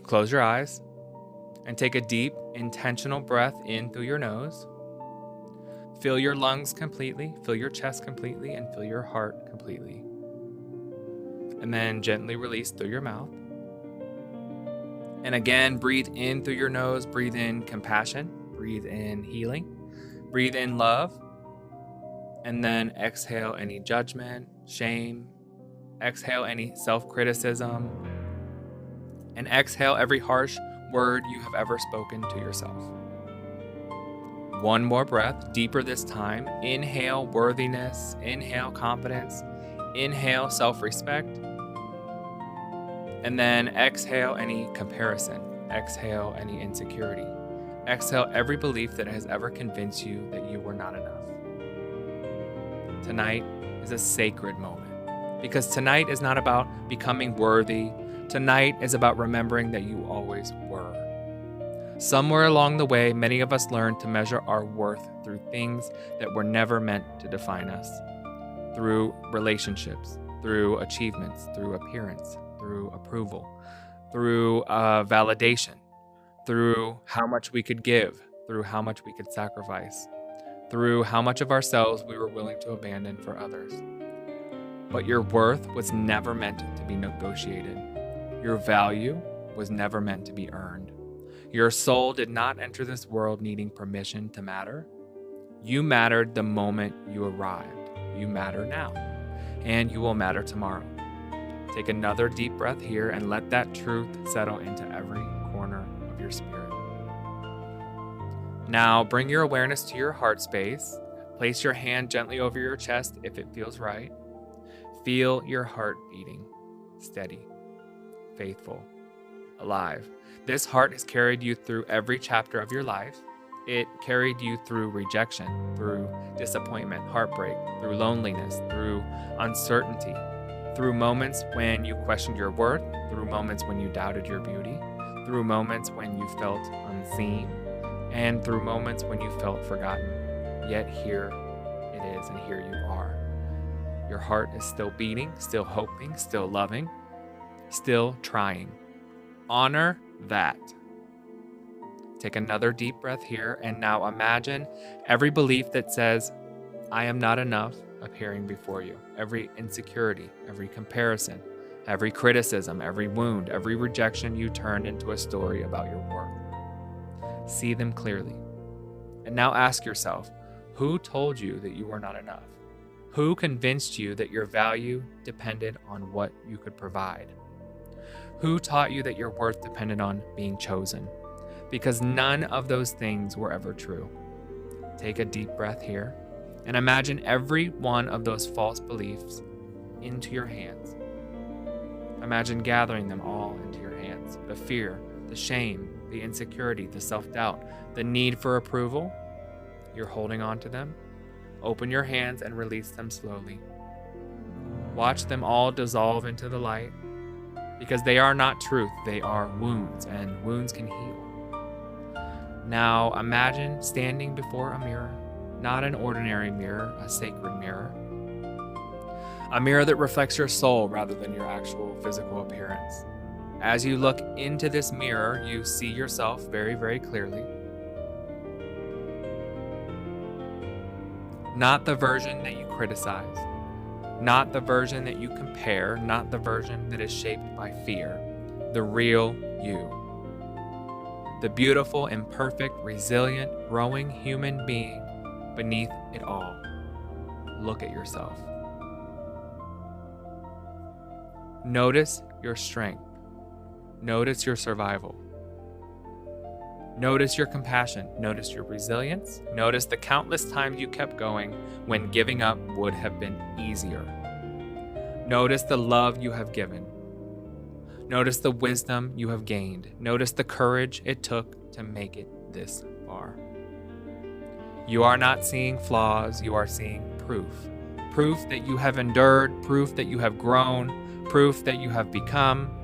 Close your eyes and take a deep, intentional breath in through your nose. Fill your lungs completely, fill your chest completely, and fill your heart completely. And then gently release through your mouth. And again, breathe in through your nose, breathe in compassion, breathe in healing, breathe in love, and then exhale any judgment, shame, exhale any self-criticism, and exhale every harsh word you have ever spoken to yourself. One more breath, deeper this time. Inhale worthiness, inhale confidence, inhale self-respect, and then exhale any comparison, exhale any insecurity, exhale every belief that has ever convinced you that you were not enough. Tonight is a sacred moment because tonight is not about becoming worthy. Tonight is about remembering that you always were. Somewhere along the way, many of us learned to measure our worth through things that were never meant to define us, through relationships, through achievements, through appearance, through approval, through validation, through how much we could give, through how much we could sacrifice, through how much of ourselves we were willing to abandon for others. But your worth was never meant to be negotiated. Your value was never meant to be earned. Your soul did not enter this world needing permission to matter. You mattered the moment you arrived. You matter now, and you will matter tomorrow. Take another deep breath here and let that truth settle into every corner of your spirit. Now bring your awareness to your heart space. Place your hand gently over your chest if it feels right. Feel your heart beating, steady, faithful, alive. This heart has carried you through every chapter of your life. It carried you through rejection, through disappointment, heartbreak, through loneliness, through uncertainty, through moments when you questioned your worth, through moments when you doubted your beauty, through moments when you felt unseen, and through moments when you felt forgotten. Yet here it is, and here you are. Your heart is still beating, still hoping, still loving, still trying. Honor that. Take another deep breath here, and now imagine every belief that says, I am not enough, appearing before you. Every insecurity, every comparison, every criticism, every wound, every rejection you turned into a story about your worth. See them clearly. And now ask yourself, who told you that you were not enough? Who convinced you that your value depended on what you could provide? Who taught you that your worth depended on being chosen? Because none of those things were ever true. Take a deep breath here and imagine every one of those false beliefs into your hands. Imagine gathering them all into your hands. The fear, the shame, the insecurity, the self-doubt, the need for approval. You're holding on to them. Open your hands and release them slowly. Watch them all dissolve into the light, because they are not truth, they are wounds, and wounds can heal. Now imagine standing before a mirror, not an ordinary mirror, a sacred mirror. A mirror that reflects your soul rather than your actual physical appearance. As you look into this mirror, you see yourself very, very clearly. Not the version that you criticize. Not the version that you compare, not the version that is shaped by fear. The real you. The beautiful, imperfect, resilient, growing human being beneath it all. Look at yourself. Notice your strength. Notice your survival. Notice your compassion. Notice your resilience. Notice the countless times you kept going when giving up would have been easier. Notice the love you have given. Notice the wisdom you have gained. Notice the courage it took to make it this far. You are not seeing flaws, you are seeing proof. Proof that you have endured, proof that you have grown, proof that you have become.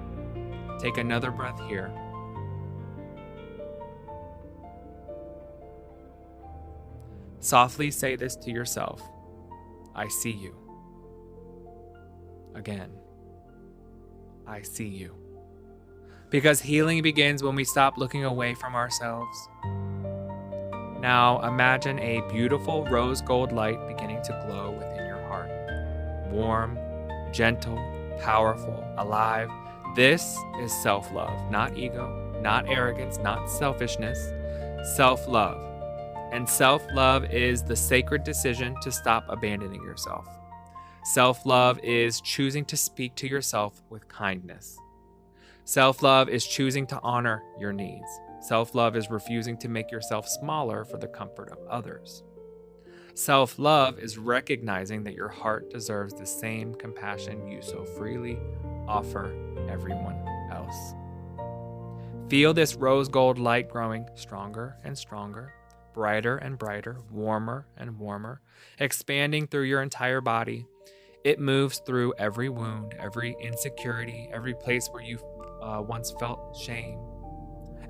Take another breath here. Softly say this to yourself. I see you. Again, I see you. Because healing begins when we stop looking away from ourselves. Now imagine a beautiful rose gold light beginning to glow within your heart. Warm, gentle, powerful, alive. This is self-love, not ego, not arrogance, not selfishness. Self-love. And self-love is the sacred decision to stop abandoning yourself. Self-love is choosing to speak to yourself with kindness. Self-love is choosing to honor your needs. Self-love is refusing to make yourself smaller for the comfort of others. Self-love is recognizing that your heart deserves the same compassion you so freely offer everyone else. Feel this rose gold light growing stronger and stronger, brighter and brighter, warmer and warmer, expanding through your entire body. It moves through every wound, every insecurity, every place where you once felt shame,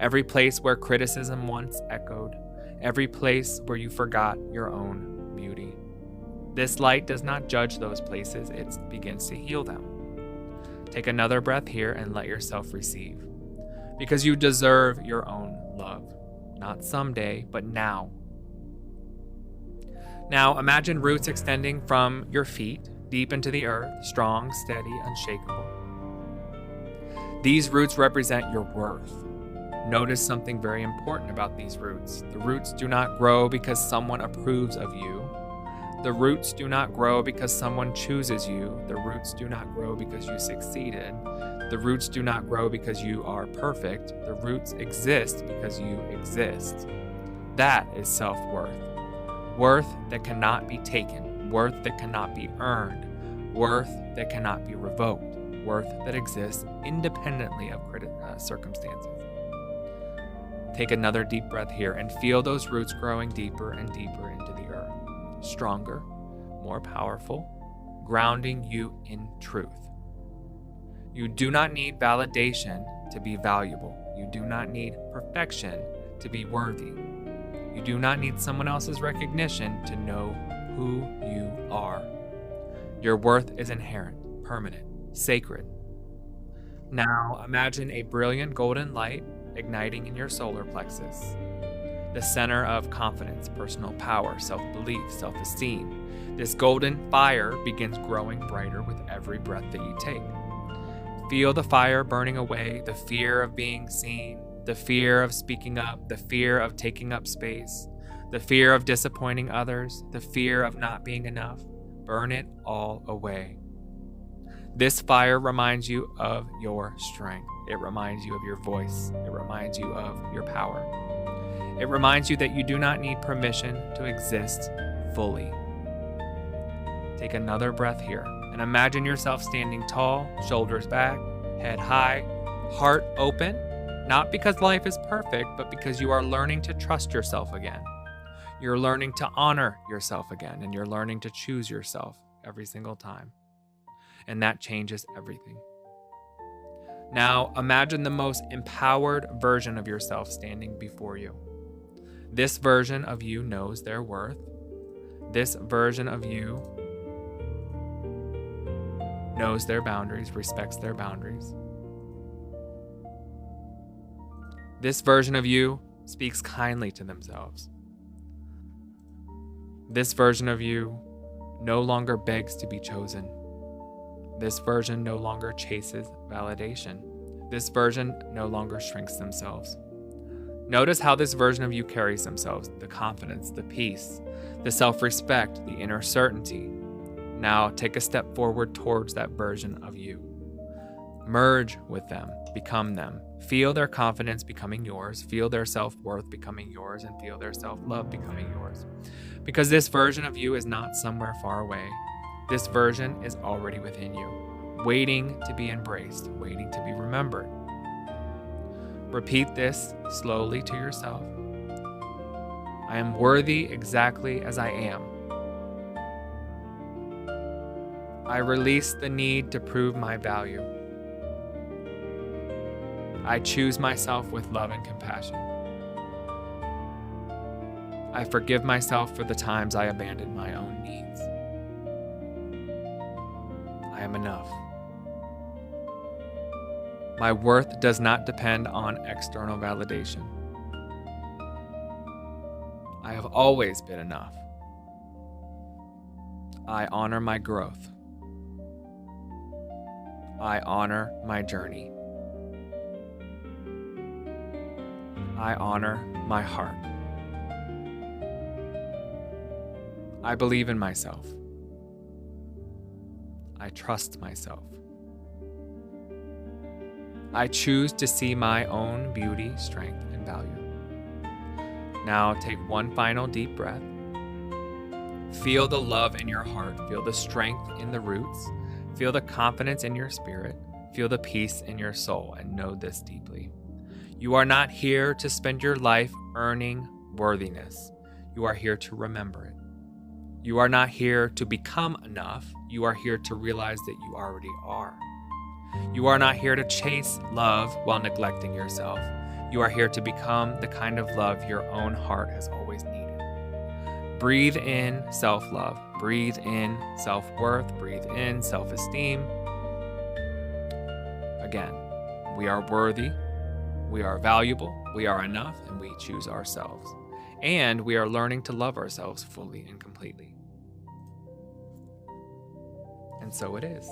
every place where criticism once echoed, every place where you forgot your own beauty. This light does not judge those places, it begins to heal them. Take another breath here and let yourself receive. Because you deserve your own love. Not someday, but now. Now imagine roots extending from your feet deep into the earth, strong, steady, unshakable. These roots represent your worth. Notice something very important about these roots. The roots do not grow because someone approves of you. The roots do not grow because someone chooses you. The roots do not grow because you succeeded. The roots do not grow because you are perfect. The roots exist because you exist. That is self-worth. Worth that cannot be taken. Worth that cannot be earned. Worth that cannot be revoked. Worth that exists independently of circumstances. Take another deep breath here and feel those roots growing deeper and deeper into the earth. Stronger, more powerful, grounding you in truth. You do not need validation to be valuable. You do not need perfection to be worthy. You do not need someone else's recognition to know who you are. Your worth is inherent, permanent, sacred. Now imagine a brilliant golden light igniting in your solar plexus, the center of confidence, personal power, self-belief, self-esteem. This golden fire begins growing brighter with every breath that you take. Feel the fire burning away, the fear of being seen, the fear of speaking up, the fear of taking up space, the fear of disappointing others, the fear of not being enough. Burn it all away. This fire reminds you of your strength. It reminds you of your voice. It reminds you of your power. It reminds you that you do not need permission to exist fully. Take another breath here and imagine yourself standing tall, shoulders back, head high, heart open, not because life is perfect, but because you are learning to trust yourself again. You're learning to honor yourself again, and you're learning to choose yourself every single time. And that changes everything. Now, imagine the most empowered version of yourself standing before you. This version of you knows their worth. This version of you knows their boundaries, respects their boundaries. This version of you speaks kindly to themselves. This version of you no longer begs to be chosen. This version no longer chases validation. This version no longer shrinks themselves. Notice how this version of you carries themselves, the confidence, the peace, the self-respect, the inner certainty. Now take a step forward towards that version of you. Merge with them, become them. Feel their confidence becoming yours, feel their self-worth becoming yours, and feel their self-love becoming yours. Because this version of you is not somewhere far away. This version is already within you, waiting to be embraced, waiting to be remembered. Repeat this slowly to yourself. I am worthy exactly as I am. I release the need to prove my value. I choose myself with love and compassion. I forgive myself for the times I abandoned my own needs. I am enough. My worth does not depend on external validation. I have always been enough. I honor my growth. I honor my journey. I honor my heart. I believe in myself. I trust myself. I choose to see my own beauty, strength, and value. Now take one final deep breath. Feel the love in your heart. Feel the strength in the roots. Feel the confidence in your spirit. Feel the peace in your soul, and know this deeply. You are not here to spend your life earning worthiness. You are here to remember it. You are not here to become enough. You are here to realize that you already are. You are not here to chase love while neglecting yourself. You are here to become the kind of love your own heart has always needed. Breathe in self-love. Breathe in self-worth. Breathe in self-esteem. Again, we are worthy. We are valuable. We are enough, and we choose ourselves. And we are learning to love ourselves fully and completely. And so it is.